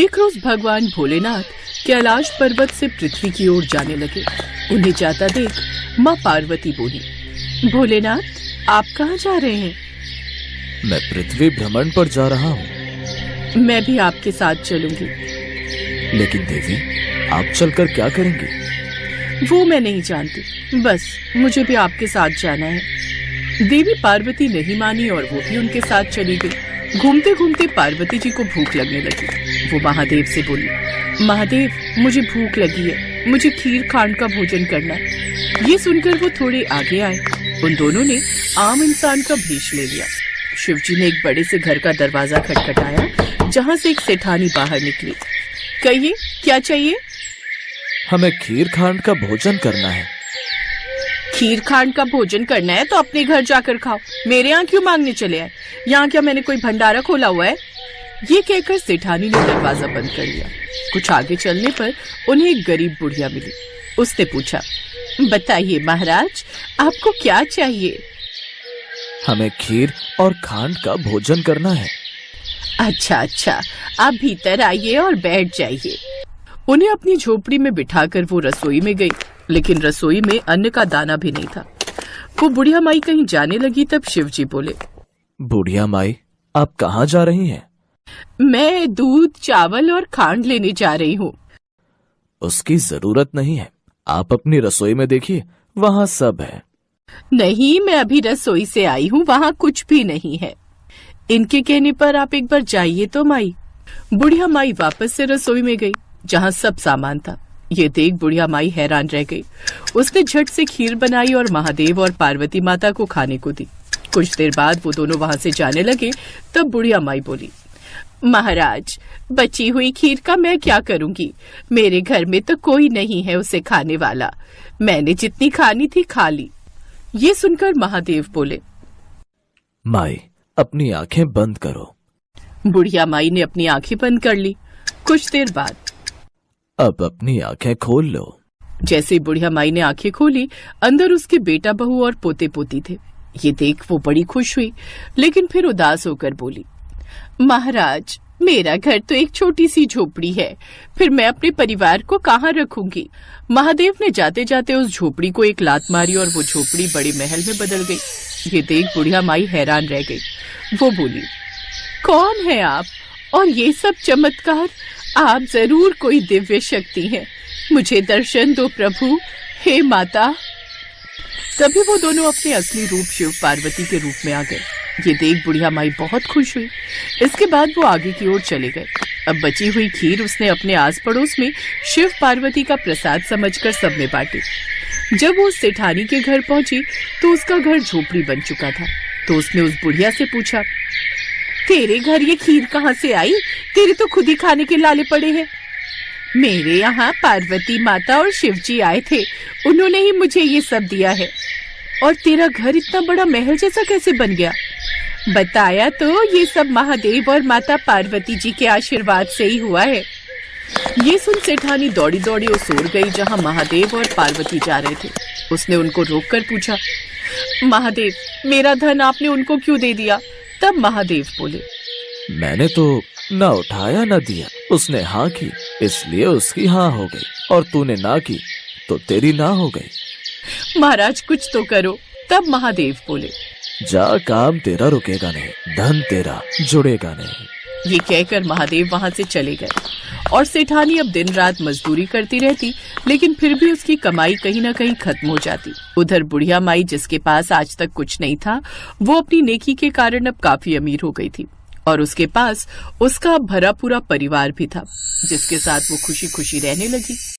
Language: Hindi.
एक रोज भगवान भोलेनाथ कैलाश पर्वत से पृथ्वी की ओर जाने लगे। उन्हें जाता देख माँ पार्वती बोली, भोलेनाथ आप कहाँ जा रहे हैं? मैं पृथ्वी भ्रमण पर जा रहा हूँ। मैं भी आपके साथ चलूंगी। लेकिन देवी, आप चलकर क्या करेंगी? वो मैं नहीं जानती, बस मुझे भी आपके साथ जाना है। देवी पार्वती नहीं मानी और वो भी उनके साथ चली गई। घूमते घूमते पार्वती जी को भूख लगने लगी। वो महादेव से बोली, महादेव मुझे भूख लगी है, मुझे खीर खांड का भोजन करना है। ये सुनकर वो थोड़े आगे आए। उन दोनों ने आम इंसान का भेष ले लिया। शिवजी ने एक बड़े से घर का दरवाजा खटखटाया, जहाँ से एक सेठानी बाहर निकली। कहिए क्या चाहिए? हमें खीर खांड का भोजन करना है। खीर खांड का भोजन करना है तो अपने घर जाकर खाओ, मेरे यहाँ क्यों मांगने चले आए? यहाँ क्या मैंने कोई भंडारा खोला हुआ है? ये कहकर सेठानी ने दरवाजा बंद कर लिया। कुछ आगे चलने पर उन्हें एक गरीब बुढ़िया मिली। उसने पूछा, बताइए महाराज, आपको क्या चाहिए? हमें खीर और खांड का भोजन करना है। अच्छा, आप भीतर आइए और बैठ जाइए। उन्हें अपनी झोपड़ी में बिठाकर वो रसोई में गई, लेकिन रसोई में अन्न का दाना भी नहीं था। वो बुढ़िया माई कहीं जाने लगी, तब शिवजी बोले, बुढ़िया माई, आप कहाँ जा रही हैं? मैं दूध, चावल और खांड लेने जा रही हूँ। उसकी जरूरत नहीं है, आप अपनी रसोई में देखिए, वहाँ सब है। नहीं, मैं अभी रसोई से आई हूँ, वहाँ कुछ भी नहीं है। इनके कहने पर आप एक बार जाइए तो माई। बुढ़िया माई वापस से रसोई में गई, जहाँ सब सामान था। ये देख बुढ़िया माई हैरान रह गई। उसने झट से खीर बनाई और महादेव और पार्वती माता को खाने को दी। कुछ देर बाद वो दोनों वहाँ से जाने लगे। तब बुढ़िया माई बोली, महाराज, बची हुई खीर का मैं क्या करूंगी? मेरे घर में तो कोई नहीं है उसे खाने वाला। मैंने जितनी खानी थी खा ली। ये सुनकर महादेव बोले, माई, अपनी आंखें बंद करो। बुढ़िया माई ने अपनी आंखें बंद कर ली। कुछ देर बाद, अब अपनी आंखें खोल लो। जैसे बुढ़िया माई ने आंखें खोली, अंदर उसके बेटा बहू और पोते पोती थे। ये देख वो बड़ी खुश हुई, लेकिन फिर उदास होकर बोली, महाराज, मेरा घर तो एक छोटी सी झोपड़ी है, फिर मैं अपने परिवार को कहाँ रखूंगी? महादेव ने जाते जाते उस झोपड़ी को एक लात मारी और वो झोपड़ी बड़े महल में बदल गई। ये देख बुढ़िया माई हैरान रह गई। वो बोली, कौन है आप और ये सब चमत्कार? आप जरूर कोई दिव्य शक्ति हैं। मुझे दर्शन दो प्रभु, हे माता। तभी वो दोनों अपने असली रूप शिव पार्वती के रूप में आ गए। ये देख बुढ़िया माई बहुत खुश हुई। इसके बाद वो आगे की ओर चले गए। अब बची हुई खीर उसने अपने आस पड़ोस में शिव पार्वती का प्रसाद समझकर सब में बांटी। जब वो उस सेठानी के घर पहुंची तो उसका घर झोपड़ी बन चुका था। तो उसने उस बुढ़िया से पूछा, तेरे घर ये खीर कहाँ से आई? तेरे तो खुद ही खाने के लाले पड़े हैं। मेरे यहाँ पार्वती माता और शिवजी आए थे, उन्होंने ही मुझे ये सब दिया है। और तेरा घर इतना बड़ा महल जैसा कैसे बन गया? बताया तो ये सब महादेव और माता पार्वती जी के आशीर्वाद से ही हुआ है। ये सुन सेठानी दौड़ी दौड़ी उस ओर गई जहाँ महादेव और पार्वती जा रहे थे। उसने उनको रोककर पूछा, महादेव, मेरा धन आपने उनको क्यों दे दिया? तब महादेव बोले, मैंने तो न उठाया न दिया, उसने हाँ की इसलिए उसकी हाँ हो गई, और तूने ना की तो तेरी ना हो गई। महाराज कुछ तो करो। तब महादेव बोले, जा, काम तेरा रुकेगा नहीं, धन तेरा जुड़ेगा नहीं। ये कहकर महादेव वहाँ से चले गए और सेठानी अब दिन रात मजदूरी करती रहती, लेकिन फिर भी उसकी कमाई कहीं न कहीं खत्म हो जाती। उधर बुढ़िया माई, जिसके पास आज तक कुछ नहीं था, वो अपनी नेकी के कारण अब काफी अमीर हो गई थी और उसके पास उसका भरा पूरा परिवार भी था, जिसके साथ वो खुशी खुशी रहने लगी।